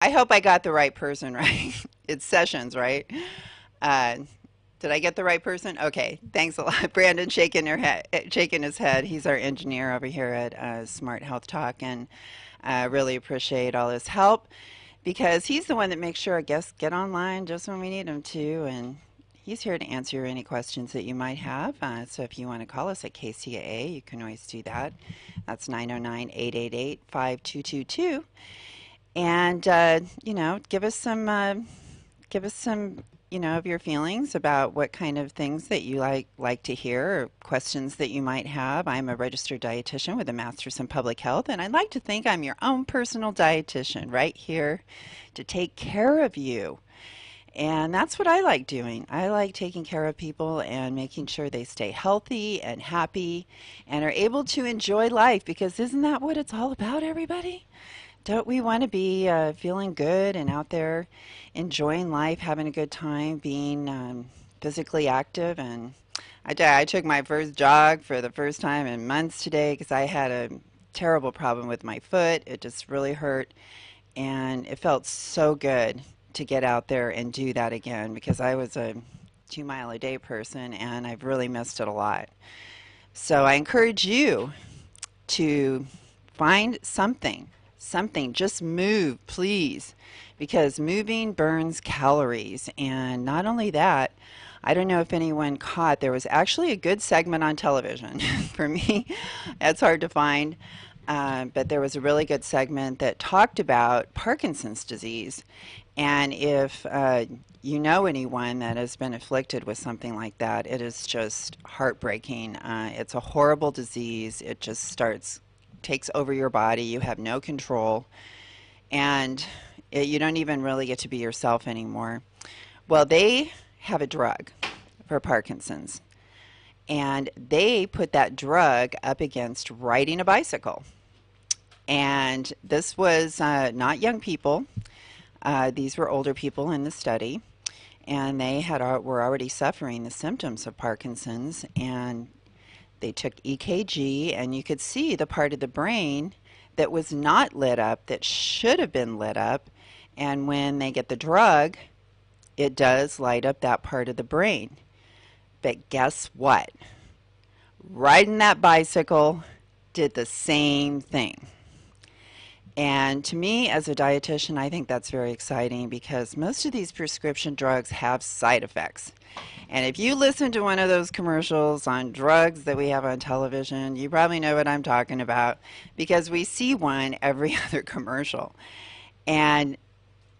I hope I got the right person right. It's Sessions, right? Uh, did I get the right person? Okay, thanks a lot. Brandon shaking his head. He's our engineer over here at Smart Health Talk, and I really appreciate all his help because he's the one that makes sure our guests get online just when we need them to, and he's here to answer any questions that you might have. So if you want to call us at KCAA, you can always do that. That's 909-888-5222. And give us some of your feelings about what kind of things that you like to hear or questions that you might have. I'm a registered dietitian with a master's in public health, and I'd like to think I'm your own personal dietitian right here to take care of you. And that's what I like doing. I like taking care of people and making sure they stay healthy and happy and are able to enjoy life, because isn't that what it's all about, everybody? Don't we want to be feeling good and out there enjoying life, having a good time, being physically active? And I took my first jog for the first time in months today because I had a terrible problem with my foot. It just really hurt, and it felt so good to get out there and do that again because I was a 2 mile a day person and I've really missed it a lot. So I encourage you to find something, just move, please, because moving burns calories. And not only that, I don't know if anyone caught, there was actually a good segment on television. For me, it's hard to find, but there was a really good segment that talked about Parkinson's disease. And if you know anyone that has been afflicted with something like that, it is just heartbreaking. It's a horrible disease. It just takes over your body. You have no control, and you don't even really get to be yourself anymore. Well, they have a drug for Parkinson's, and they put that drug up against riding a bicycle. And this was not young people. These were older people in the study, and they were already suffering the symptoms of Parkinson's, and they took EKG, and you could see the part of the brain that was not lit up that should have been lit up. And when they get the drug, it does light up that part of the brain. But guess what? Riding that bicycle did the same thing. And to me, as a dietitian, I think that's very exciting because most of these prescription drugs have side effects. And if you listen to one of those commercials on drugs that we have on television, you probably know what I'm talking about because we see one every other commercial. And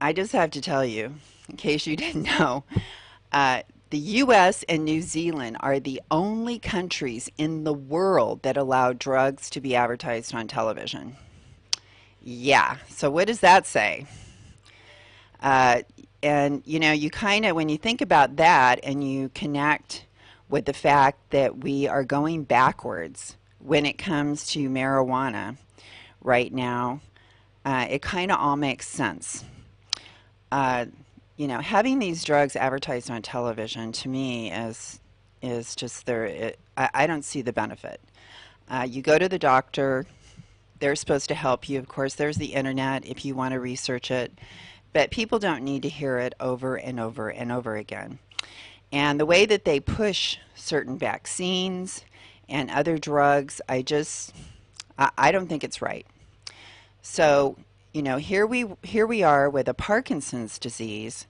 I just have to tell you, in case you didn't know, the US and New Zealand are the only countries in the world that allow drugs to be advertised on television. Yeah, so what does that say? And you kind of, when you think about that and you connect with the fact that we are going backwards when it comes to marijuana right now, it kind of all makes sense. Having these drugs advertised on television to me is just I don't see the benefit. You go to the doctor. They're supposed to help you. Of course, there's the internet if you want to research it, but people don't need to hear it over and over and over again. And the way that they push certain vaccines and other drugs, I don't think it's right. So, here we are with a Parkinson's disease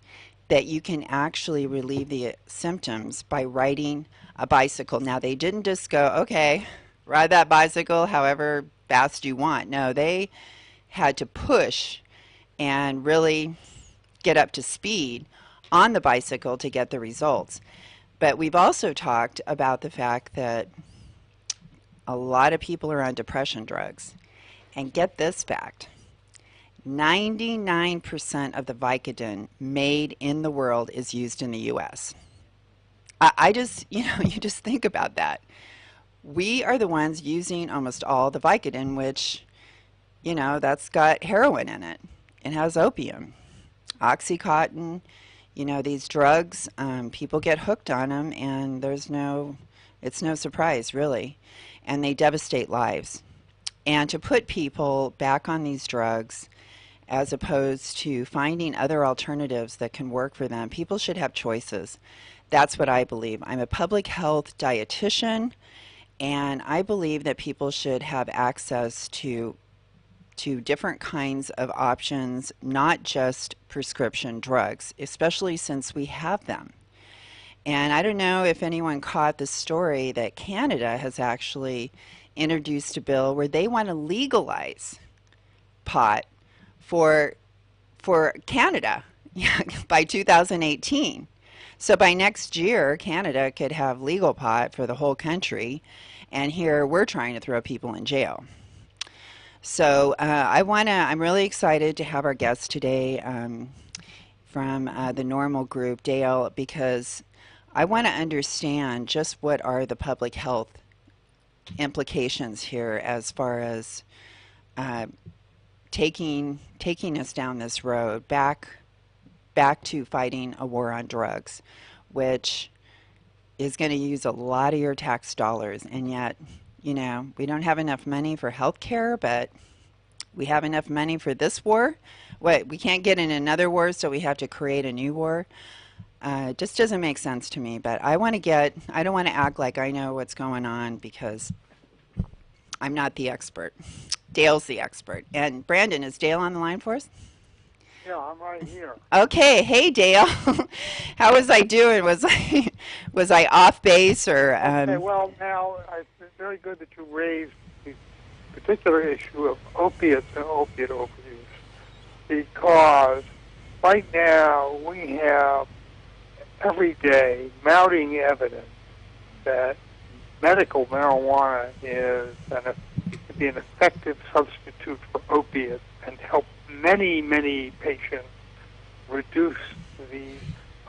that you can actually relieve the symptoms by riding a bicycle. Now, they didn't just go, okay, ride that bicycle however fast you want. No, they had to push and really get up to speed on the bicycle to get the results. But we've also talked about the fact that a lot of people are on depression drugs. And get this fact, 99% of the Vicodin made in the world is used in the US. I just, you just think about that. We are the ones using almost all the Vicodin, which, that's got heroin in it. It has opium, Oxycontin, these drugs, people get hooked on them, and it's no surprise, really. And they devastate lives. And to put people back on these drugs as opposed to finding other alternatives that can work for them. People should have choices. That's what I believe. I'm a public health dietitian, and I believe that people should have access to different kinds of options, not just prescription drugs, especially since we have them. And I don't know if anyone caught the story that Canada has actually introduced a bill where they want to legalize pot for Canada by 2018. So by next year, Canada could have legal pot for the whole country, and here we're trying to throw people in jail. So I'm really excited to have our guest today from the Normal Group, Dale, because I want to understand just what are the public health implications here as far as taking us down this road back to fighting a war on drugs, which is going to use a lot of your tax dollars, and yet, you know, we don't have enough money for health care, but we have enough money for this war. What, we can't get in another war, so we have to create a new war? It just doesn't make sense to me, but I don't want to act like I know what's going on because I'm not the expert. Dale's the expert. And Brandon, is Dale on the line for us? Yeah, I'm right here. Okay, hey Dale. How was I doing? Was I off base or? Okay, well now it's very good that you raised the particular issue of opiates and opiate overuse, because right now we have every day mounting evidence that medical marijuana can be an effective substitute for opiates and help many, many patients reduce the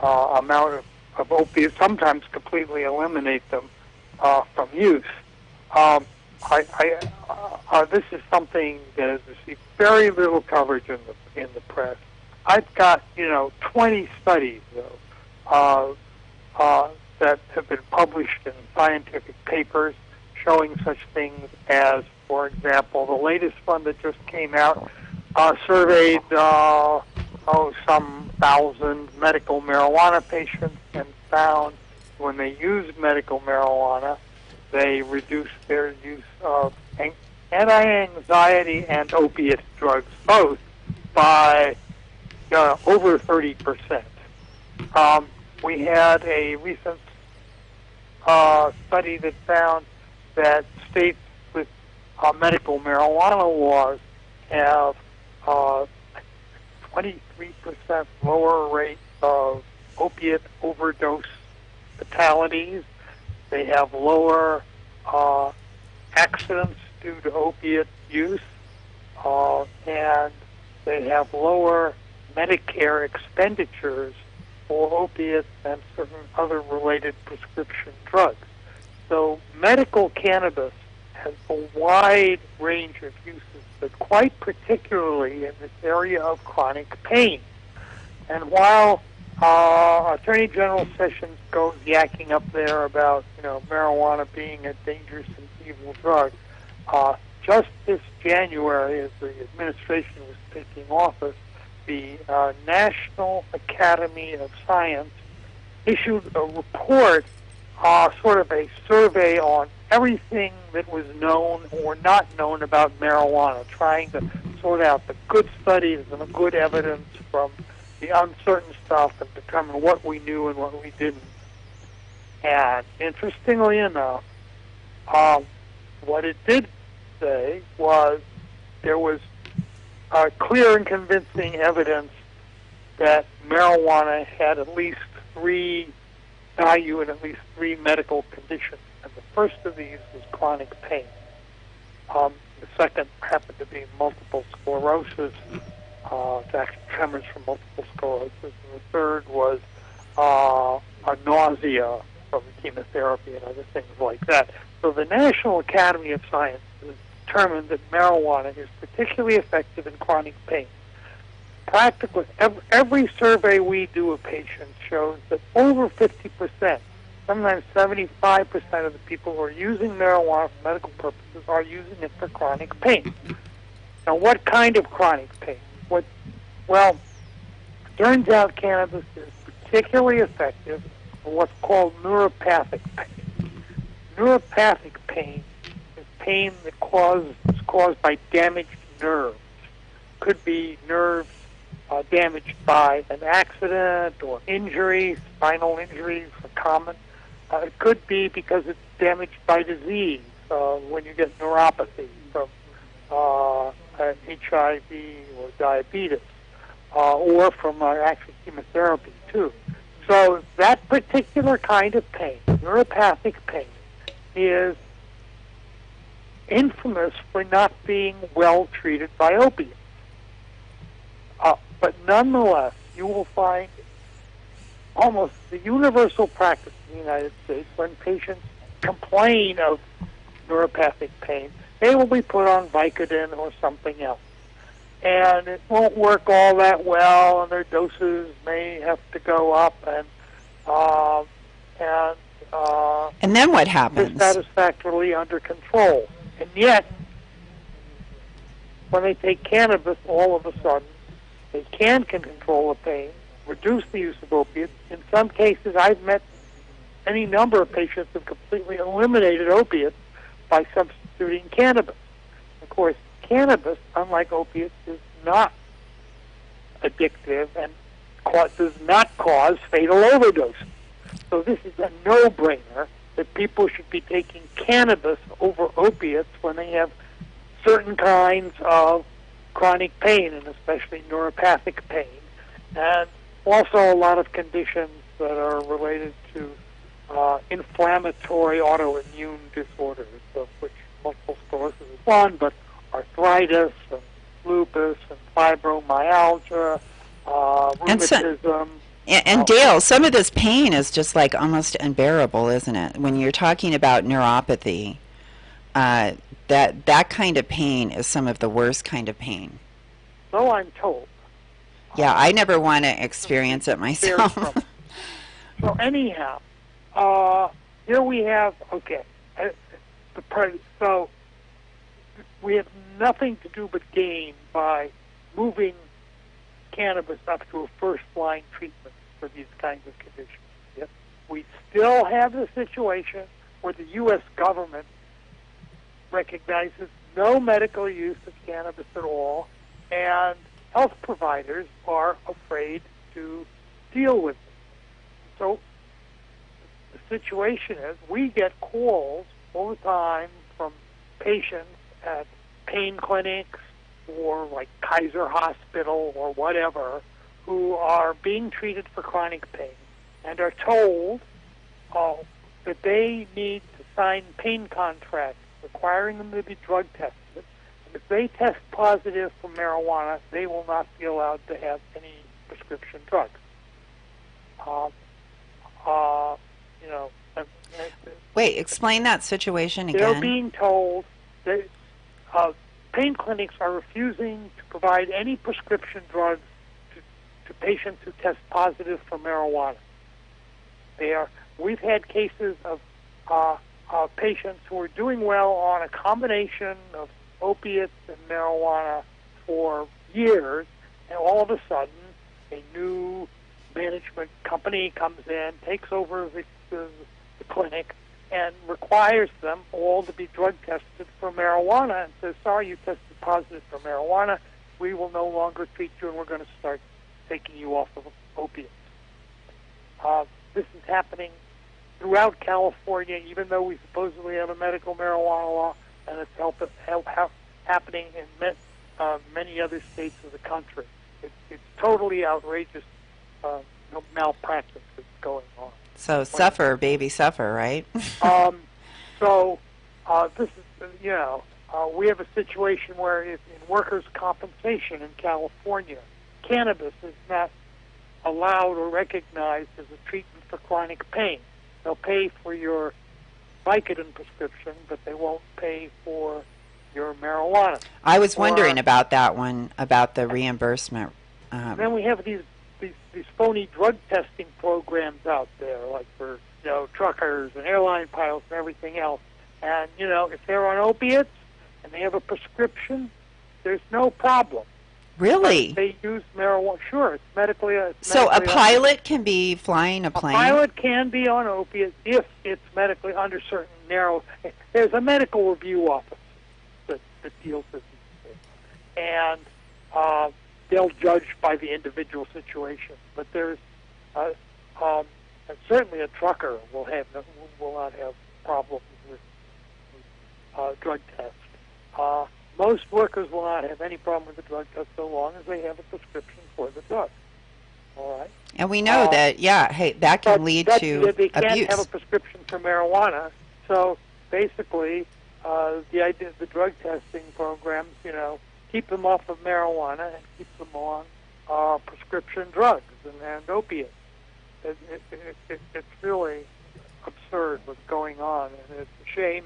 amount of opiates, sometimes completely eliminate them from use. This is something that has received very little coverage in the press. I've got 20 studies though that have been published in scientific papers showing such things as, for example, the latest one that just came out surveyed some 1,000 medical marijuana patients and found when they used medical marijuana, they reduced their use of anti-anxiety and opiate drugs both by over 30%. We had a recent study that found that states with medical marijuana laws have 23% lower rate of opiate overdose fatalities. They have lower accidents due to opiate use, and they have lower Medicare expenditures for opiates and certain other related prescription drugs. So medical cannabis has a wide range of uses, but quite particularly in this area of chronic pain. And while Attorney General Sessions goes yakking up there about marijuana being a dangerous and evil drug, just this January, as the administration was taking office, the National Academy of Science issued a report, sort of a survey on everything that was known or not known about marijuana, trying to sort out the good studies and the good evidence from the uncertain stuff and determine what we knew and what we didn't. And interestingly enough, what it did say was there was clear and convincing evidence that marijuana had at least three value in at least three medical conditions. And the first of these was chronic pain. The second happened to be multiple sclerosis, it's actually tremors from multiple sclerosis. And the third was a nausea from chemotherapy and other things like that. So the National Academy of Sciences determined that marijuana is particularly effective in chronic pain. Practically every survey we do of patients shows that over 50%, sometimes 75% of the people who are using marijuana for medical purposes are using it for chronic pain. Now, what kind of chronic pain? What Well, turns out cannabis is particularly effective for what's called neuropathic pain. Neuropathic pain is pain that is caused by damaged nerves. Could be nerves damaged by an accident or injury. Spinal injuries are common. It could be because it's damaged by disease when you get neuropathy from HIV or diabetes, or from actual chemotherapy too. So that particular kind of pain, neuropathic pain, is infamous for not being well treated by opiates. But nonetheless, you will find almost the universal practice in the United States when patients complain of neuropathic pain, they will be put on Vicodin or something else. And it won't work all that well, and their doses may have to go up, and then what happens? Dissatisfactorily under control. And yet, when they take cannabis, all of a sudden, they can control the pain, reduce the use of opiates. In some cases, I've met any number of patients who have completely eliminated opiates by substituting cannabis. Of course, cannabis, unlike opiates, is not addictive and does not cause fatal overdoses. So this is a no-brainer that people should be taking cannabis over opiates when they have certain kinds of chronic pain, and especially neuropathic pain, and also a lot of conditions that are related to inflammatory autoimmune disorders, of which multiple sclerosis is one, but arthritis and lupus and fibromyalgia, rheumatism. And Dale, some of this pain is just like almost unbearable, isn't it? When you're talking about neuropathy, that kind of pain is some of the worst kind of pain. So I'm told. Yeah, I never want to experience it myself. So anyhow, here we have, so we have nothing to do but gain by moving cannabis up to a first-line treatment for these kinds of conditions. Yes. We still have the situation where the U.S. government recognizes no medical use of cannabis at all, and health providers are afraid to deal with it. So the situation is we get calls all the time from patients at pain clinics or like Kaiser Hospital or whatever who are being treated for chronic pain and are told that they need to sign pain contracts requiring them to be drug tested. And if they test positive for marijuana, they will not be allowed to have any prescription drugs. Wait, explain that situation again. They're being told that pain clinics are refusing to provide any prescription drugs to patients who test positive for marijuana. We've had cases of patients who are doing well on a combination of opiates and marijuana for years, and all of a sudden a new management company comes in, takes over the clinic, and requires them all to be drug tested for marijuana and says, sorry, you tested positive for marijuana, we will no longer treat you and we're going to start taking you off of opiates. This is happening throughout California, even though we supposedly have a medical marijuana law, and it's happening in many other states of the country. It's totally outrageous malpractice that's going on. So suffer, baby, suffer, right? This is, we have a situation where in workers' compensation in California, cannabis is not allowed or recognized as a treatment for chronic pain. They'll pay for your Vicodin prescription, but they won't pay for your marijuana. I was wondering about that one, about the reimbursement. Then we have these phony drug testing programs out there, like for truckers and airline pilots and everything else. And if they're on opiates and they have a prescription, there's no problem. but Really? they use marijuana. Sure, it's So a medically under. pilot can be flying a A plane? pilot can be on opiates if it's medically under certain narrow. There's a medical review office that deals with these things, and they'll judge by the individual situation. But there's uh, and certainly a trucker will not have problems with drug tests. Most workers will not have any problem with the drug test so long as they have a prescription for the drug. All right. And we know that, yeah, hey, that can lead to they can't have a abuse. prescription for marijuana. So basically, the idea of the drug testing programs, keep them off of marijuana and keep them on prescription drugs and opiates. It's really absurd what's going on, and it's a shame.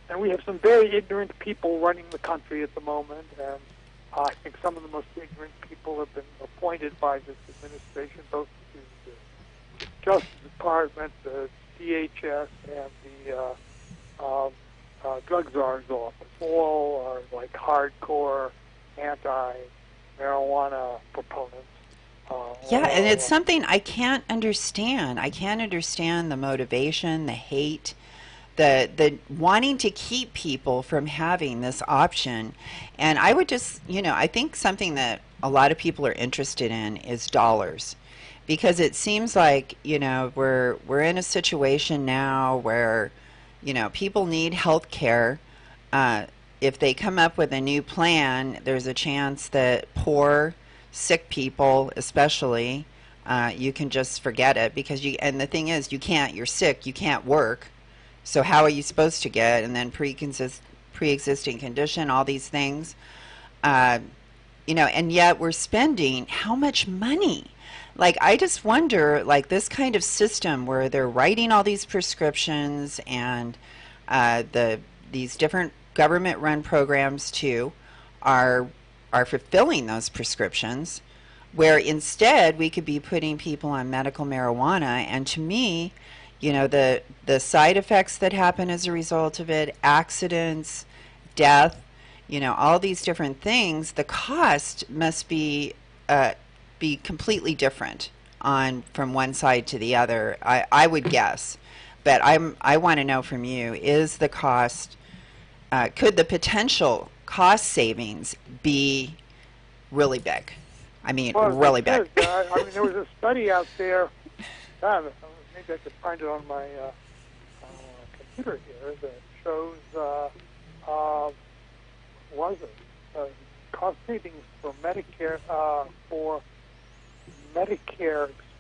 And we have some very ignorant people running the country at the moment, and I think some of the most ignorant people have been appointed by this administration, both to the Justice Department, the DHS, and the Drug Czar's office. All are like hardcore anti-marijuana proponents. Yeah, and it's something I can't understand. I can't understand the motivation, the hate, the wanting to keep people from having this option. And I would just, I think something that a lot of people are interested in is dollars. Because it seems like, we're in a situation now where, people need health care. If they come up with a new plan, there's a chance that poor, sick people, especially, you can just forget it because and the thing is, you're sick, you can't work. So how are you supposed to get? And then pre-existing condition, all these things, and yet we're spending how much money? Like, I just wonder, like, this kind of system where they're writing all these prescriptions and these different government-run programs too are fulfilling those prescriptions, where instead we could be putting people on medical marijuana. And to me, the side effects that happen as a result of it, accidents, death, all these different things, the cost must be completely different from one side to the other. I would guess, but I want to know from you: is the cost? Could the potential cost savings be really big? I mean, Well, really big. there was a study out there. God, maybe I could find it on my computer here that shows was it cost savings for Medicare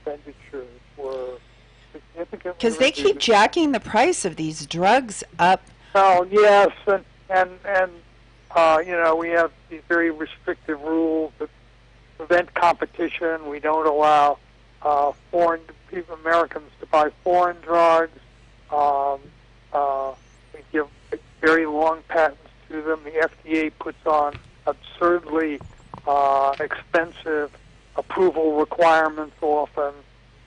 expenditures were significantly Because they keep reduced. jacking the price of these drugs up. Well, yes, and we have these very restrictive rules that prevent competition. We don't allow Americans to buy foreign drugs. We give very long patents to them. The FDA puts on absurdly expensive approval requirements often,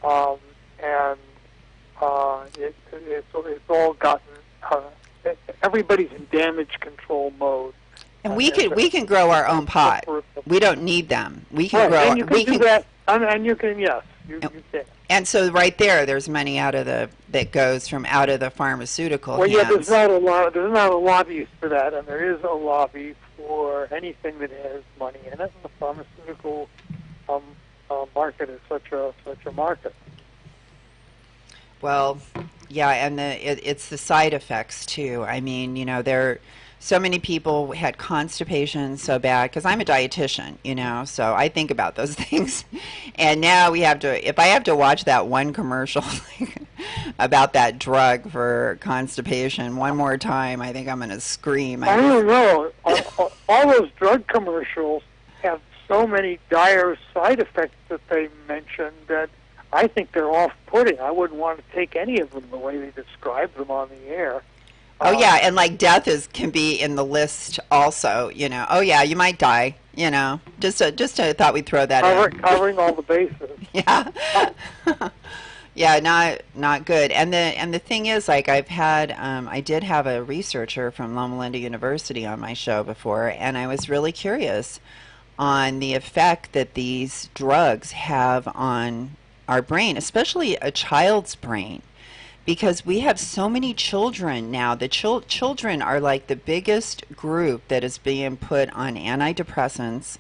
and it's all gotten. Everybody's in damage control mode. And we can grow our own pot. We don't need them. We can grow. And you can do that, and you can, yes, you can. And so right there's money that goes from out of the pharmaceutical Well, hands. yeah, there's not a lobby for that, and there is a lobby for anything that has money in it. And the pharmaceutical market is such a market. Well, yeah, and it's the side effects too. I mean, there so many people had constipation so bad because I'm a dietitian, so I think about those things. And now if I have to watch that one commercial about that drug for constipation one more time, I think I'm going to scream. I don't know. All those drug commercials have so many dire side effects that they mention that I think they're off-putting. I wouldn't want to take any of them the way they describe them on the air. Oh yeah, and like death can be in the list also. Oh yeah, you might die. Just thought we'd throw that in. Covering all the bases. Yeah, yeah, not good. And the thing is, like I did have a researcher from Loma Linda University on my show before, and I was really curious on the effect that these drugs have on our brain, especially a child's brain, because we have so many children now. The children are like the biggest group that is being put on antidepressants.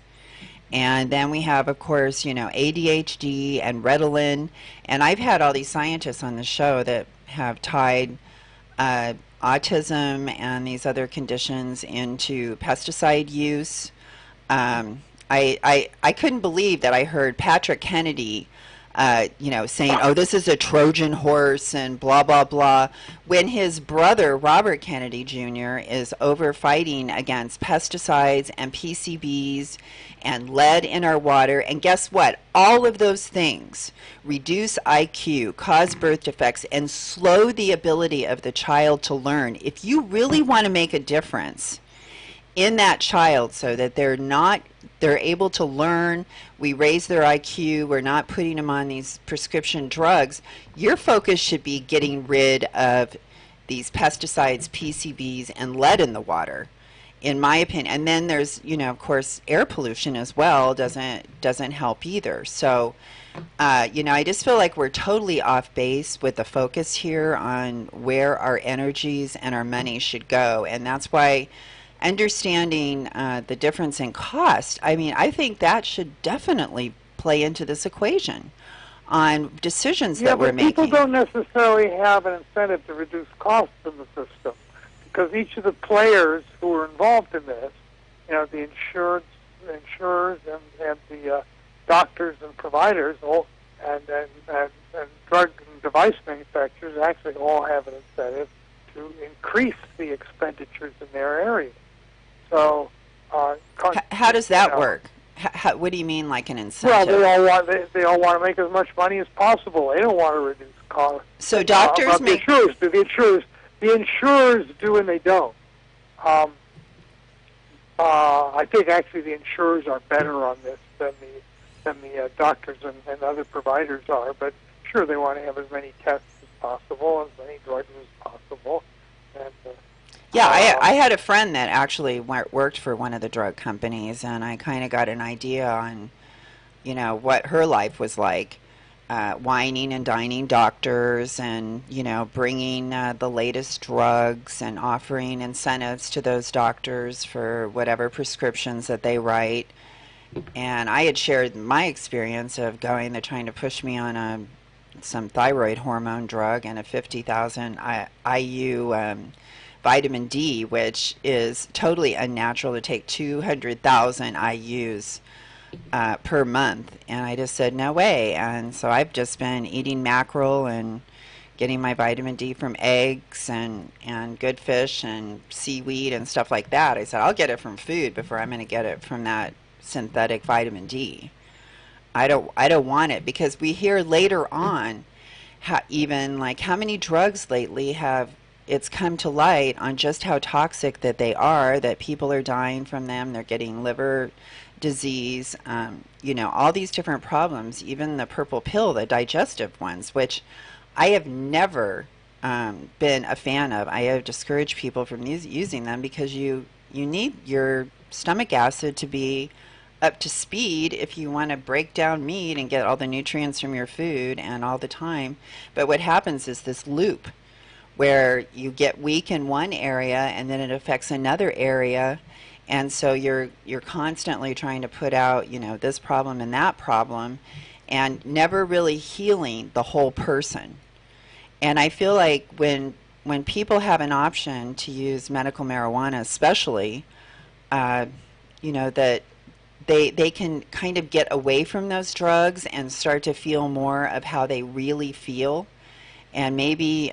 And then we have, of course, ADHD and Ritalin. And I've had all these scientists on the show that have tied uh, autism and these other conditions into pesticide use. I couldn't believe that I heard Patrick Kennedy, saying, "Oh, this is a Trojan horse," and blah blah blah, when his brother Robert Kennedy Jr. is over fighting against pesticides and PCBs and lead in our water. And guess what? All of those things reduce IQ, cause birth defects, and slow the ability of the child to learn. If you really want to make a difference in that child so that they're able to learn, we raise their IQ, we're not putting them on these prescription drugs, your focus should be getting rid of these pesticides, PCBs, and lead in the water, in my opinion. And then there's, of course, air pollution as well doesn't help either. So I just feel like we're totally off base with the focus here on where our energies and our money should go. And that's why understanding the difference in cost, I mean, I think that should definitely play into this equation on decisions that we're making. People don't necessarily have an incentive to reduce costs in the system, because each of the players who are involved in this, the insurers and the doctors and providers, and drug and device manufacturers actually all have an incentive to increase the expenditures in their area. So, how does that work? What do you mean, like an incentive? Well, they all want to make as much money as possible. They don't want to reduce costs. So doctors the insurers do, and they don't. I think actually the insurers are better on this than the doctors and other providers are. But sure, they want to have as many tests as possible, as many drugs as possible, and. Yeah, I had a friend that actually worked for one of the drug companies, and I kind of got an idea on, what her life was like, whining and dining doctors, and bringing the latest drugs and offering incentives to those doctors for whatever prescriptions that they write. And I had shared my experience of they're trying to push me on some thyroid hormone drug and a 50,000 IU. Vitamin D, which is totally unnatural to take 200,000 IUs per month. And I just said, no way. And so I've just been eating mackerel and getting my vitamin D from eggs and good fish and seaweed and stuff like that. I said, I'll get it from food before I'm going to get it from that synthetic vitamin D. I don't want it, because we hear later on how many drugs lately have it's come to light on just how toxic that they are, that people are dying from them, they're getting liver disease, all these different problems, even the purple pill, the digestive ones, which I have never been a fan of. I have discouraged people from using them, because you need your stomach acid to be up to speed if you want to break down meat and get all the nutrients from your food and all the time. But what happens is this loop where you get weak in one area and then it affects another area, and so you're constantly trying to put out this problem and that problem, and never really healing the whole person. And I feel like when people have an option to use medical marijuana, especially, that they can kind of get away from those drugs and start to feel more of how they really feel, and maybe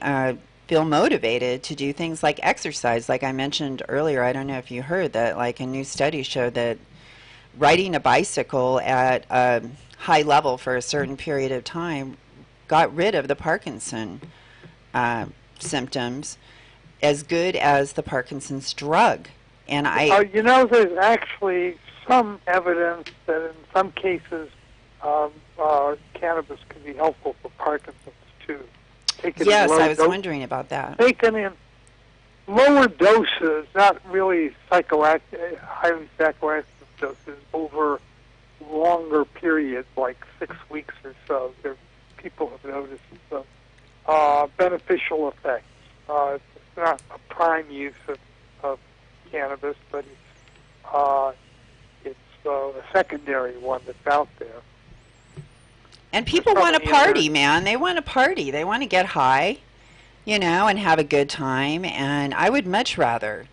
feel motivated to do things like exercise. Like I mentioned earlier, I don't know if you heard that, like a new study showed that riding a bicycle at a high level for a certain period of time got rid of the Parkinson symptoms as good as the Parkinson's drug. And there's actually some evidence that in some cases cannabis can be helpful for Parkinson's too. Yes, I was wondering about that. Taken in lower doses, not really highly psychoactive doses over longer periods, like 6 weeks or so. People have noticed some beneficial effects. It's not a prime use of cannabis, but it's a secondary one that's out there. And people want to party, man. They want to party. They want to get high, and have a good time. And I would much rather,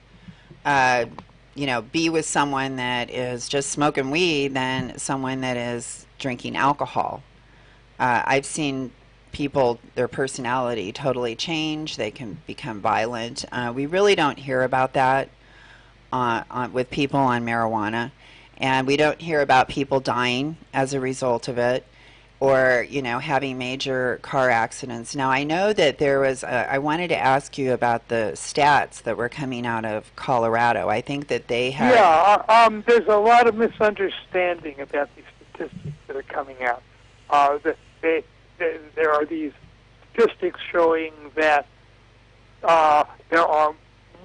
be with someone that is just smoking weed than someone that is drinking alcohol. I've seen people, their personality totally change. They can become violent. We really don't hear about that with people on marijuana. And we don't hear about people dying as a result of it, or having major car accidents. Now, I know that there was I wanted to ask you about the stats that were coming out of Colorado. I think that they have there's a lot of misunderstanding about these statistics that are coming out. There are these statistics showing that there are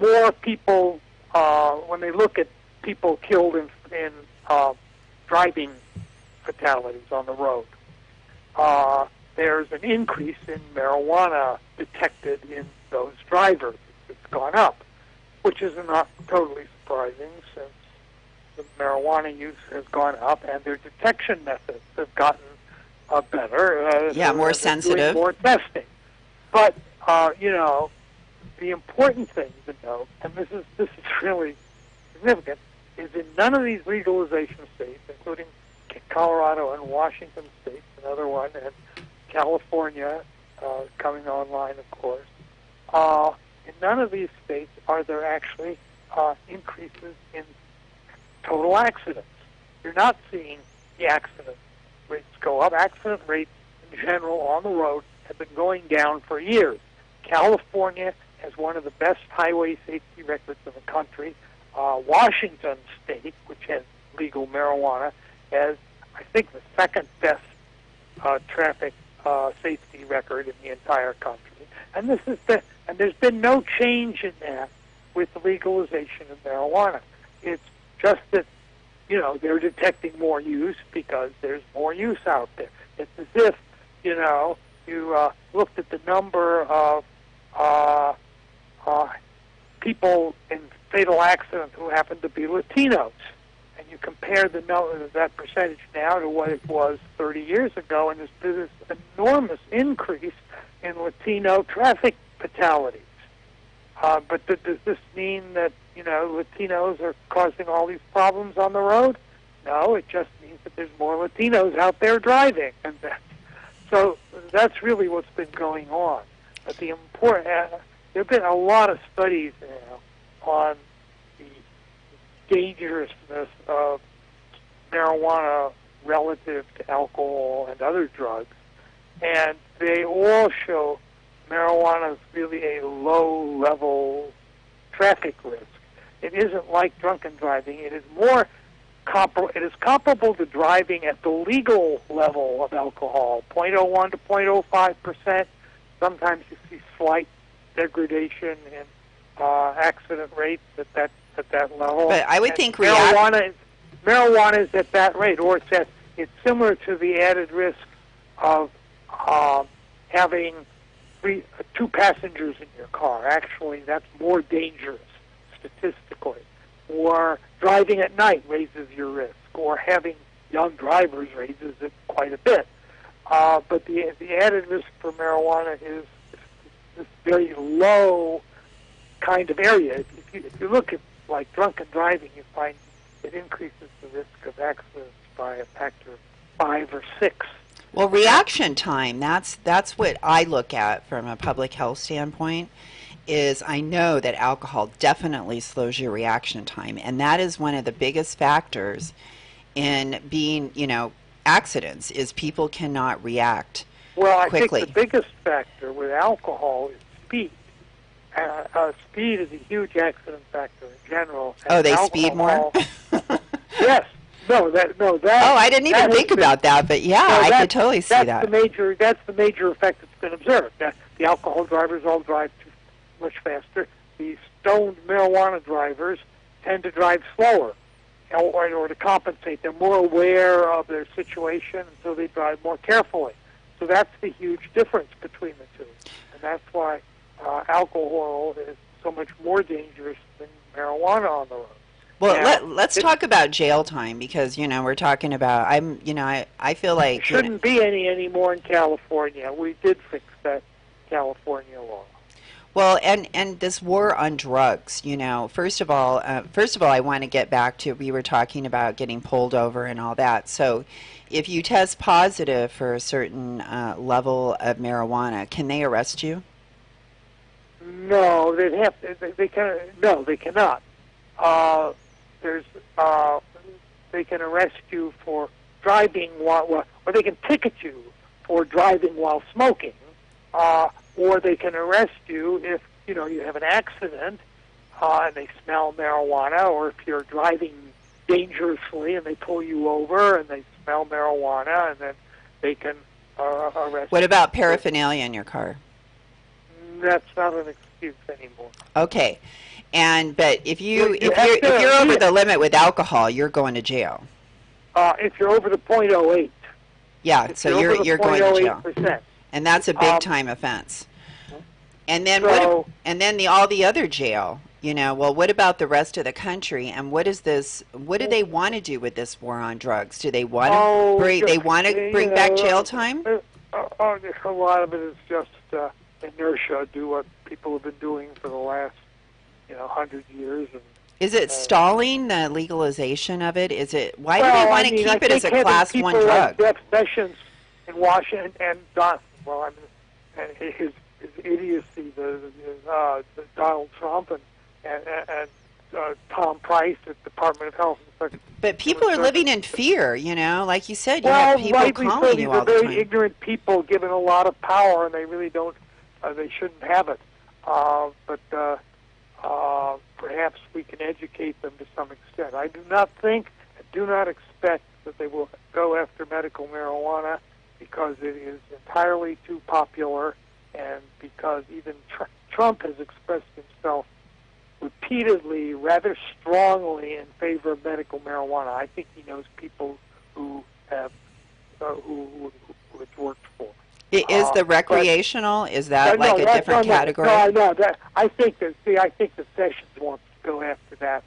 more people when they look at people killed in driving fatalities on the road. There's an increase in marijuana detected in those drivers. It's gone up, which is not totally surprising since the marijuana use has gone up and their detection methods have gotten better. More sensitive. Doing more testing. But, the important thing to note, and this is really significant, is in none of these legalization states, including Colorado and Washington State, another one, and California coming online, of course. In none of these states are there actually increases in total accidents. You're not seeing the accident rates go up. Accident rates in general on the road have been going down for years. California has one of the best highway safety records in the country. Washington State, which has legal marijuana, has, I think, the second best traffic safety record in the entire country. And there's been no change in that with the legalization of marijuana. It's just that, they're detecting more use because there's more use out there. It's as if, you looked at the number of people in fatal accidents who happen to be Latinos, and you compare that percentage now to what it was 30 years ago, and there's this enormous increase in Latino traffic fatalities. But does this mean that, Latinos are causing all these problems on the road? No, it just means that there's more Latinos out there driving. And so that's really what's been going on. But there have been a lot of studies now on the dangerousness of marijuana relative to alcohol and other drugs, and they all show marijuana is really a low-level traffic risk. It isn't like drunken driving. It is comparable to driving at the legal level of alcohol, 0.01 to 0.05%. Sometimes you see slight degradation in accident rates at that level. But I would think marijuana is at that rate, or it's similar to the added risk of having two passengers in your car. Actually, that's more dangerous statistically. Or driving at night raises your risk, or having young drivers raises it quite a bit. But the added risk for marijuana is this very low kind of area. If you look at like drunken driving, you find it increases the risk of accidents by a factor of 5 or 6. Well, reaction time, that's what I look at from a public health standpoint, is I know that alcohol definitely slows your reaction time, and that is one of the biggest factors in being, accidents, is people cannot react quickly. Well, I think the biggest factor with alcohol is speed. Speed is a huge accident factor in general. Oh, they speed more? Yes. No, that. Oh, I didn't even think about that, but yeah, I could totally see that. That's the major effect that's been observed. The alcohol drivers all drive too much faster. The stoned marijuana drivers tend to drive slower. or to compensate. They're more aware of their situation, and so they drive more carefully. So that's the huge difference between the two, and that's why alcohol is so much more dangerous than marijuana on the road. Well, Now, let's talk about jail time because, we're talking about, I feel there like, shouldn't be any anymore in California. We did fix that California law. well, and this war on drugs, first of all, I want to get back to, we were talking about getting pulled over and all that. So if you test positive for a certain level of marijuana, can they arrest you? No, they'd have to, they can. No, they cannot. There's they can arrest you for driving or they can ticket you for driving while smoking, or they can arrest you if you have an accident and they smell marijuana, or if you're driving dangerously and they pull you over and they smell marijuana, and then they can arrest. What you. about paraphernalia in your car? That's not an excuse anymore. Okay. But if You have if to you're over admit- the limit with alcohol, you're going to jail. If you're over the .08. Yeah, If so you're over the you're going to jail. 0.08%. And that's a big time offense. And then So- all the other jail, well, what about the rest of the country, and what do they want to do with this war on drugs? Do they want to bring back jail time? A lot of it is just inertia. Do what people have been doing for the last 100 years. And Is it stalling the legalization of it? Why do they well, want to keep it as a having class people 1 drug? like Jeff Sessions in Washington and and his idiocy, the Donald Trump and Tom Price at Department of Health and Social But people are living in fear, like you said. You Well, have people rightly so. calling These you are all the very time. ignorant people given a lot of power, and they really don't. They shouldn't have it. But perhaps we can educate them to some extent. I do not expect that they will go after medical marijuana because it is entirely too popular, and because even Trump has expressed himself repeatedly, rather strongly in favor of medical marijuana. I think he knows people who have who it's worked for. Is the recreational? Is that like a different category? No. I think that Sessions wants to go after that.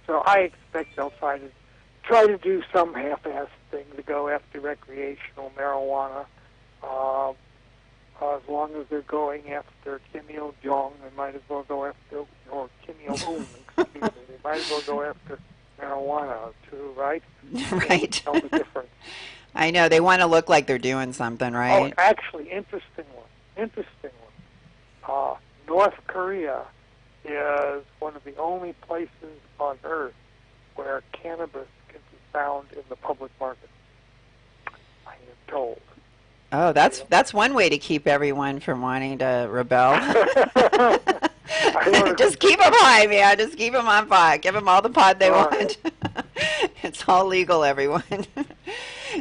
So I expect they'll try to do some half-assed thing to go after recreational marijuana. As long as they're going after Kim Il Jong, they might as well go after, or Kim Il Un, excuse me, they might as well go after marijuana too, right? Right. Tell the difference. I know they want to look like they're doing something, right? Oh, actually, interesting one. North Korea is one of the only places on earth where cannabis can be found in the public market. I am told. Oh, that's one way to keep everyone from wanting to rebel. Just keep them high, man. Just keep them on pot. Give them all the pot they want. It's all legal, everyone.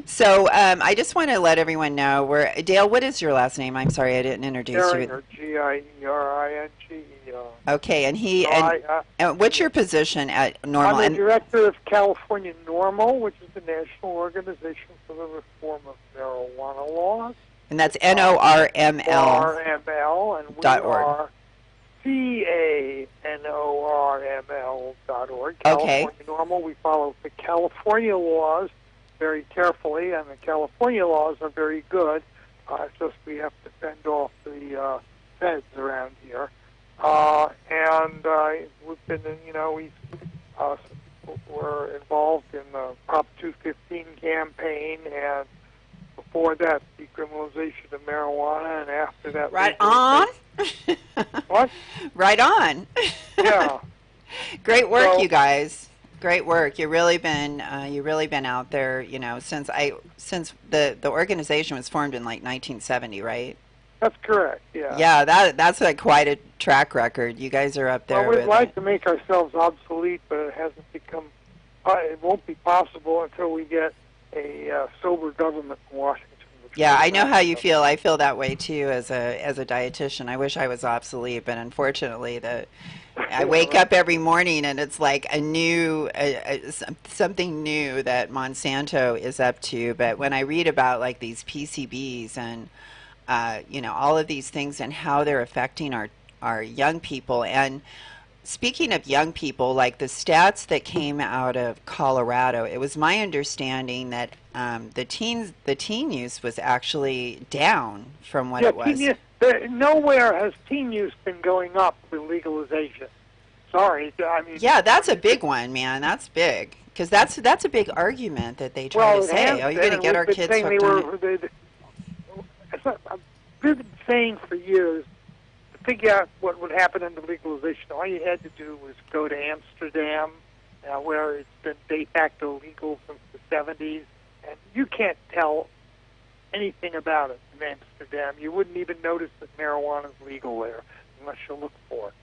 So I just want to let everyone know Dale, what is your last name? I'm sorry, I didn't introduce you. Geiringe, Gieringe. Okay, and what's your position at Normal? I'm the director of California Normal, which is the National Organization for the Reform of Marijuana Laws. And that's NORML. RML, and we .org. are CANORML.org. Okay. California Normal. We follow the California laws very carefully, and the California laws are very good. It's just we have to fend off the feds around here. And we've been, we're involved in the Prop 215 campaign, and before that, decriminalization of marijuana, and after that, Right on. What? Right on. Yeah. Great work, So- you guys. Great work. You've really been out there, since the organization was formed in like 1970, right? That's correct. Yeah. Yeah, that's like quite a track record. You guys are up there. Well, we'd with like to make ourselves obsolete, but it hasn't become. It won't be possible until we get a sober government in Washington. Yeah, I know how you feel. I feel that way too as a dietitian. I wish I was obsolete, but unfortunately, the I wake up every morning and it's like a new, something new that Monsanto is up to. But when I read about like these PCBs and all of these things and how they're affecting our young people. And speaking of young people, like the stats that came out of Colorado, it was my understanding that the teen use was actually down from what Yeah, it was. nowhere has teen use been going up with legalization. Sorry, I mean. Yeah, that's a big one, man. That's big because that's a big argument that they try to Well, it say. has Oh, you're been, going to and get we've our been kids saying they hooked on it. were. We've been saying for years to figure out what would happen under legalization. All you had to do was go to Amsterdam, where it's been de facto legal since the 70s, and you can't tell anything about it in Amsterdam. You wouldn't even notice that marijuana is legal there unless you look for it.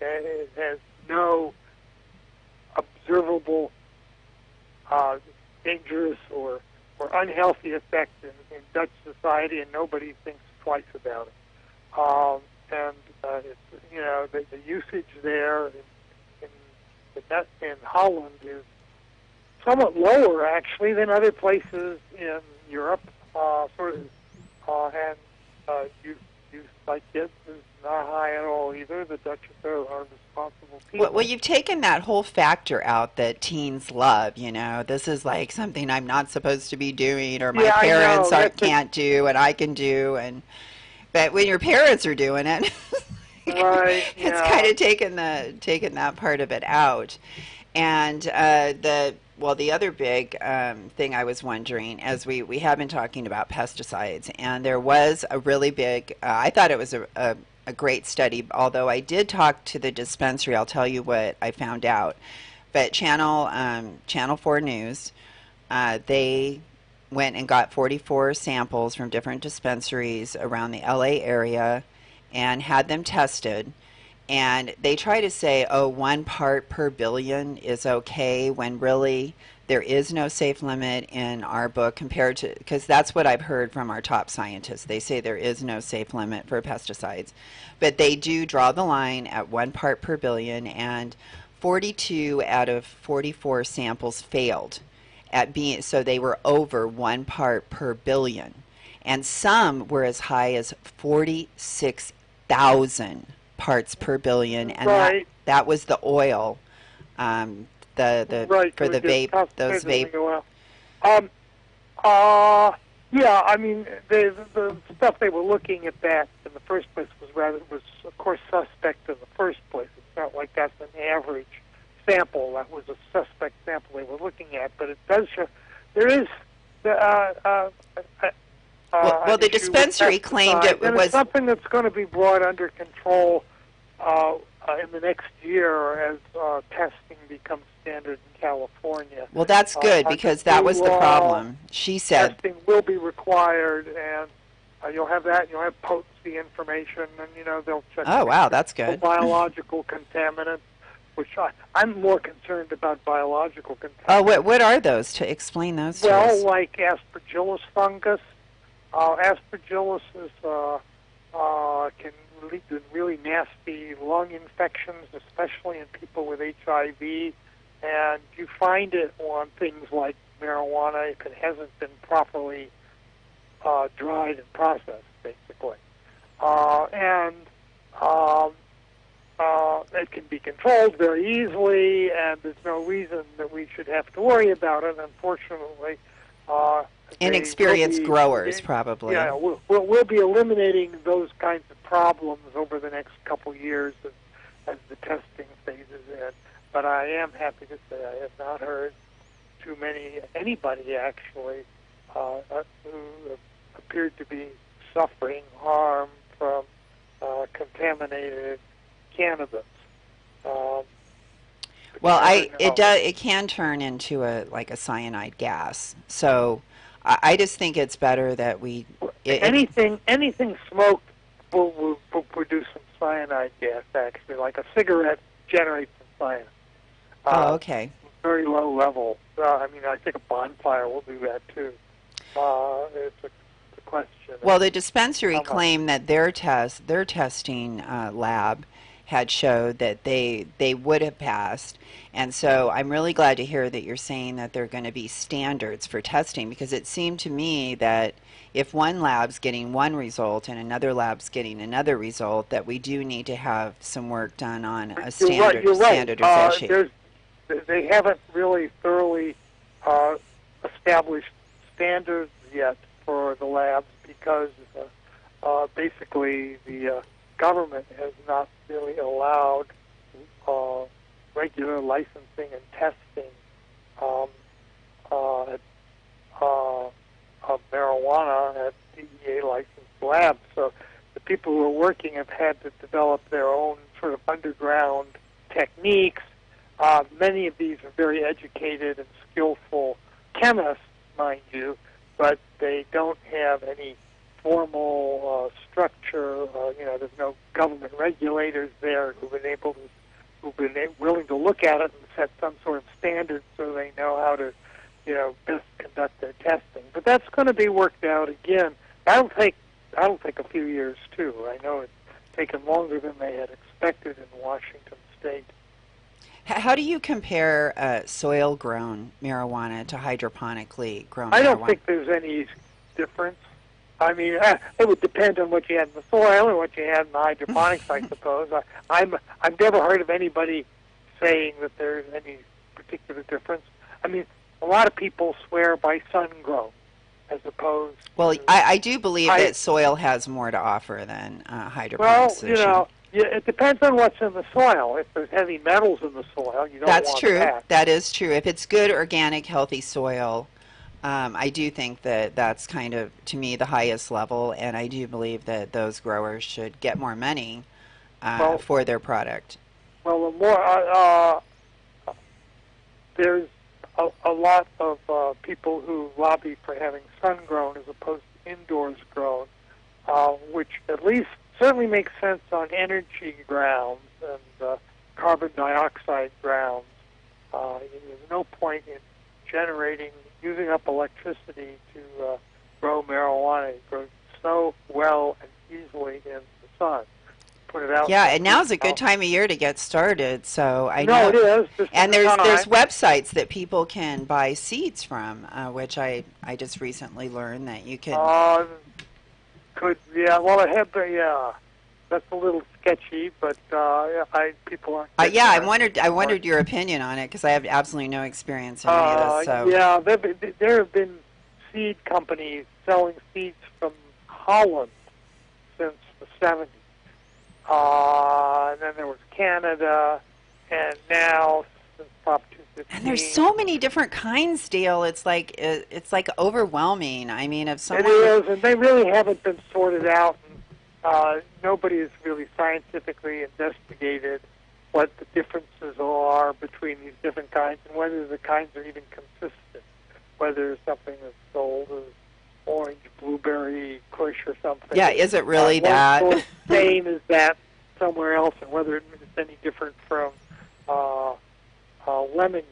It has no observable dangerous or unhealthy effect in Dutch society, and nobody thinks twice about it. The usage there in Holland is somewhat lower actually than other places in Europe. Use by kids is not high at all either. The Dutch are responsible people. Well, you've taken that whole factor out that teens love. This is like something I'm not supposed to be doing, or my Yeah, I parents know. can't do, and I can do. But when your parents are doing it, Right. it's Yeah. kind of taken that part of it out. And the other big thing I was wondering, as we have been talking about pesticides, and there was a really big, I thought it was a great study, although I did talk to the dispensary. I'll tell you what I found out. But Channel 4 News, they went and got 44 samples from different dispensaries around the LA area and had them tested. And they try to say, oh, 1 part per billion is okay, when really there is no safe limit in our book compared to, because that's what I've heard from our top scientists. They say there is no safe limit for pesticides. But they do draw the line at 1 part per billion, and 42 out of 44 samples failed at being, so they were over 1 part per billion. And some were as high as 46,000 parts per billion, and Right. that was the oil, the Right, for the vape, those vape. Yeah, I mean, the stuff they were looking at that in the first place was of course suspect in the first place. It's not like that's an average sample. That was a suspect sample they were looking at, but it does show there is Well, the dispensary claimed it and was. it's something that's going to be brought under control in the next year as testing becomes standard in California. Well, that's good because that was the problem. She said Testing will be required, and you'll have that. You'll have potency information, and they'll check. Oh, wow, that's good. Biological contaminants, which I'm more concerned about biological contaminants. Oh, what are those? To explain those to us. Well, like Aspergillus fungus. Aspergillus can lead to really nasty lung infections, especially in people with HIV. And you find it on things like marijuana if it hasn't been properly dried and processed, basically. It can be controlled very easily, and there's no reason that we should have to worry about it. Unfortunately, inexperienced growers, probably. Yeah, we'll be eliminating those kinds of problems over the next couple years as the testing phases in. But I am happy to say I have not heard anybody actually, who appeared to be suffering harm from contaminated cannabis. Well, it can turn into a cyanide gas. So I just think it's better that anything smoked will produce some cyanide gas. Actually, like a cigarette generates some cyanide. Okay. Very low level. I think a bonfire will do that too. It's a question. Well, the dispensary claimed that their testing lab had showed that they would have passed. And so I'm really glad to hear that you're saying that there are going to be standards for testing, because it seemed to me that if one lab's getting one result and another lab's getting another result, that we do need to have some work done on a You're right. standardization. They haven't really thoroughly established standards yet for the labs because basically the government has not really allowed uh, regular licensing and testing um, uh, of marijuana at DEA licensed labs. So the people who are working have had to develop their own sort of underground techniques. Many of these are very educated and skillful chemists, mind you, but they don't have any formal structure. There's no government regulators there who've been willing to look at it and set some sort of standards so they know how to, best conduct their testing. But that's going to be worked out again. That'll take a few years too. I know it's taken longer than they had expected in Washington State. How do you compare soil-grown marijuana to hydroponically grown I don't marijuana? think there's any difference. I mean, it would depend on what you had in the soil and what you had in the hydroponics, I suppose. I've never heard of anybody saying that there's any particular difference. I mean, a lot of people swear by sun-grown as opposed Well, to... I do believe that soil has more to offer than Well, hydroponic solution. it depends on what's in the soil. If there's heavy metals in the soil, you don't That's want true. that. That is true. If it's good, organic, healthy soil, I do think that that's kind of, to me, the highest level, and I do believe that those growers should get more money Well, for their product. well, the more there's a lot of people who lobby for having sun-grown as opposed to indoors grown, which at least certainly makes sense on energy grounds and carbon dioxide grounds. There's no point in using up electricity to grow marijuana. It grows so well and easily in the sun. Put it out. Yeah, and now's a good time of year to get started. So I No, know, it is. This and is the there's time. websites that people can buy seeds from, which I just recently learned that you can. Well, it had the that's a little sketchy, but people aren't. Yeah, I wondered your opinion on it because I have absolutely no experience in any of this. So Yeah, there have been seed companies selling seeds from Holland since the 70s. And then there was Canada, and now since Prop 215. and there's so many different kinds, Dale. It's like overwhelming. I mean, if someone It is, and they really haven't been sorted out. And, nobody has really scientifically investigated what the differences are between these different kinds and whether the kinds are even consistent. Whether something is sold as orange blueberry kush or something. Yeah, is it really that? One same as that somewhere else, and whether it's any different from lemon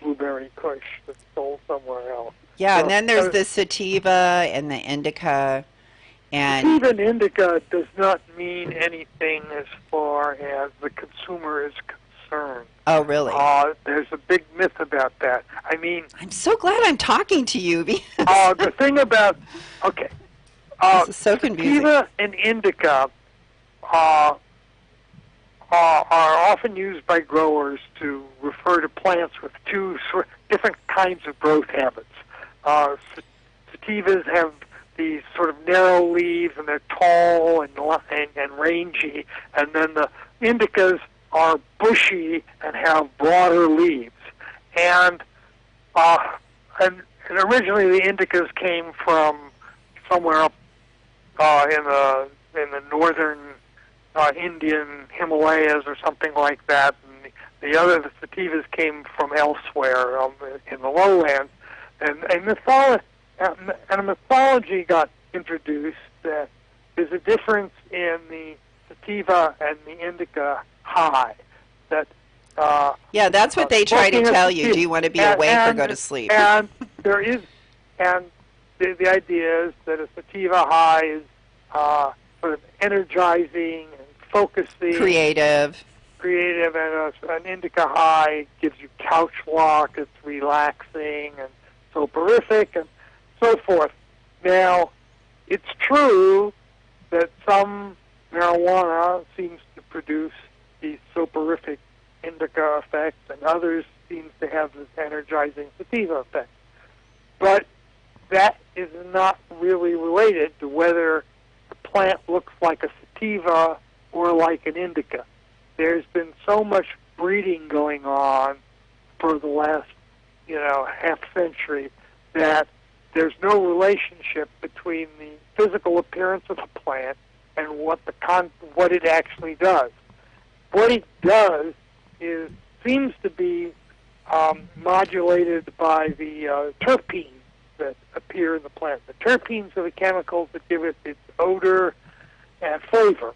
blueberry kush that's sold somewhere else. Yeah, So, and then there's the sativa and the indica, and even indica does not mean anything as far as the consumer is concerned. oh, really? There's a big myth about that. I mean, I'm so glad I'm talking to you because the thing about this is so confusing. sativa and indica are often used by growers to refer to plants with two different kinds of growth habits. Sativas have these sort of narrow leaves, and they're tall and rangy, and then the indicas are bushy and have broader leaves. And originally the indicas came from somewhere up in the northern Indian Himalayas or something like that. And the sativas came from elsewhere in the lowlands. And a mythology got introduced that there's a difference in the sativa and the indica high. That Yeah, that's what they try to smoking a tell you. sativa- Do you want to be awake or go to sleep? And there is, and the idea is that a sativa high is sort of energizing and focusing, Creative. creative, and an indica high gives you couch lock. It's relaxing and soporific and so forth. Now, it's true that some marijuana seems to produce these soporific indica effects, and others seems to have this energizing sativa effect. But that is not really related to whether the plant looks like a sativa or like an indica. There's been so much breeding going on for the last, half century that there's no relationship between the physical appearance of the plant and what it actually does. What it does seems to be modulated by the terpenes that appear in the plant. The terpenes are the chemicals that give it its odor and flavor.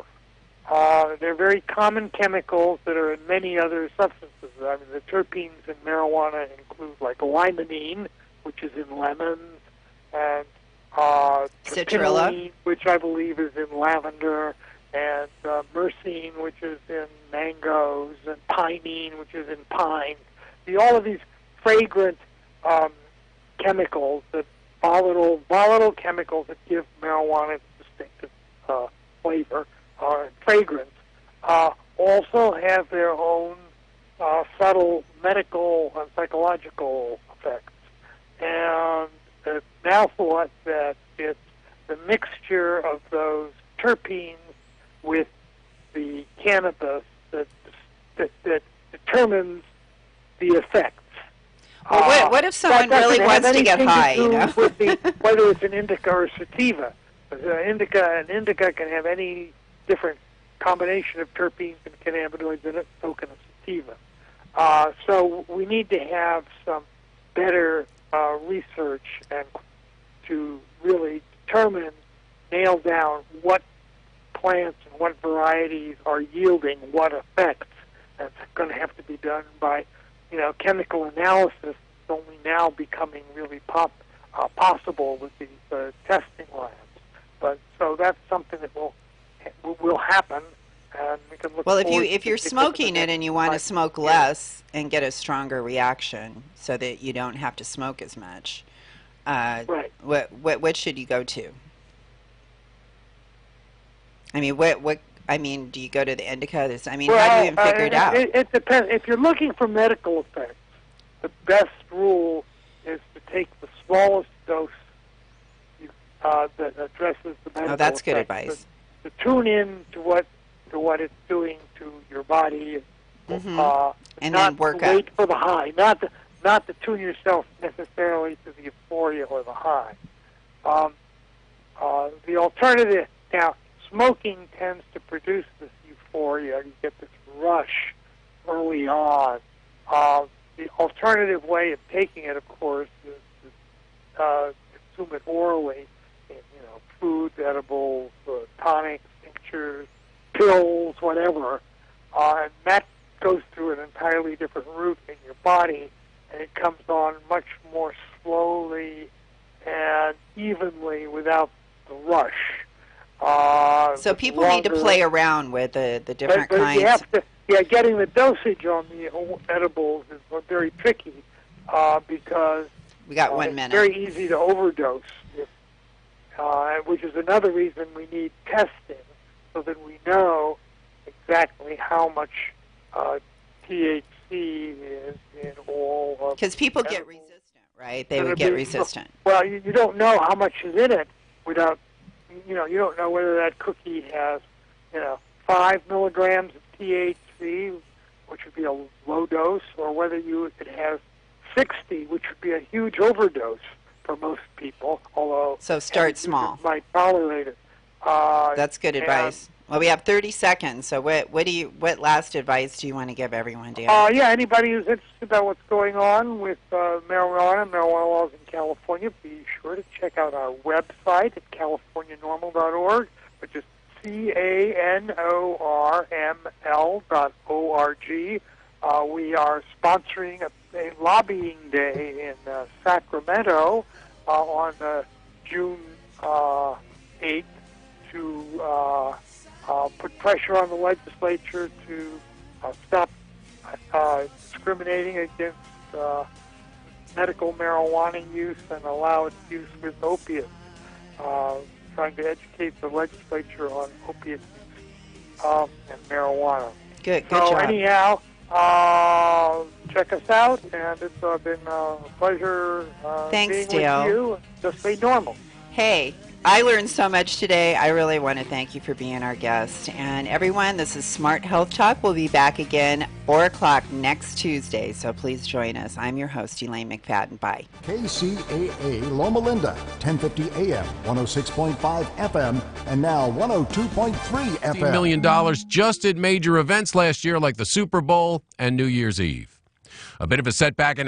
They're very common chemicals that are in many other substances. I mean, the terpenes in marijuana include like limonene, which is in lemons, and Citrilla, terpinolene, which I believe is in lavender, and myrcene, which is in mangoes, and pinene, which is in pine. All of these fragrant chemicals, volatile chemicals that give marijuana its distinctive flavor and fragrance, also have their own subtle medical and psychological effects. And it's now thought that it's the mixture of those terpenes with the cannabis that determines the effects. well, what if someone really wants to get high? With whether it's an indica or sativa. An indica can have any different combination of terpenes and cannabinoids in it, so can a sativa. So we need to have some better research and to really nail down what plants and what varieties are yielding what effects. That's going to have to be done by, chemical analysis. It's only now becoming really possible with these testing labs. But so that's something that will happen, and we can look. Well, forward if you're to smoking it and you want to smoke Yeah. less and get a stronger reaction, so that you don't have to smoke as much, Right. what should you go to? I mean, what? I mean, do you go to the indica? How do you even figure it out? It depends. If you're looking for medical effects, the best rule is to take the smallest dose that addresses the medical. Oh, that's good effects. advice. To tune in to what it's doing to your body, And not then work to wait for the high, not to tune yourself necessarily to the euphoria or the high. The alternative now, smoking tends to produce this euphoria. You get this rush early on. The alternative way of taking it, of course, is to consume it orally in foods, edibles, tonics, tinctures, pills, whatever. And that goes through an entirely different route in your body, and it comes on much more slowly and evenly without the rush. So people need to play around with the different but kinds. You have to, getting the dosage on the edibles is very tricky because We got 1 it's minute. very easy to overdose, which is another reason we need testing so that we know exactly how much THC is in all of. Because people get edibles. resistant, right? They would get resistant. Well, you don't know how much is in it without, you don't know whether that cookie has, 5 milligrams of THC, which would be a low dose, or whether it has 60, which would be a huge overdose for most people, although So start users small. might tolerate it. That's good advice. Well, we have 30 seconds. So what last advice do you want to give everyone, Dan? Anybody who's interested about what's going on with marijuana laws in California, be sure to check out our website at californianormal.org, which is CANORML.org. We are sponsoring a lobbying day in Sacramento on June 8th to put pressure on the legislature to stop discriminating against medical marijuana use and allow its use with opiates. Trying to educate the legislature on opiate use and marijuana. Good So job. anyhow, check us out, and it's been a pleasure Thanks, being Dale. with you. Just be normal. Hey, I learned so much today. I really want to thank you for being our guest. And everyone, this is Smart Health Talk. We'll be back again 4 o'clock next Tuesday, so please join us. I'm your host, Elaine McFadden. Bye. KCAA Loma Linda, 1050 AM, 106.5 FM, and now 102.3 FM. $15 million just at major events last year like the Super Bowl and New Year's Eve. A bit of a setback in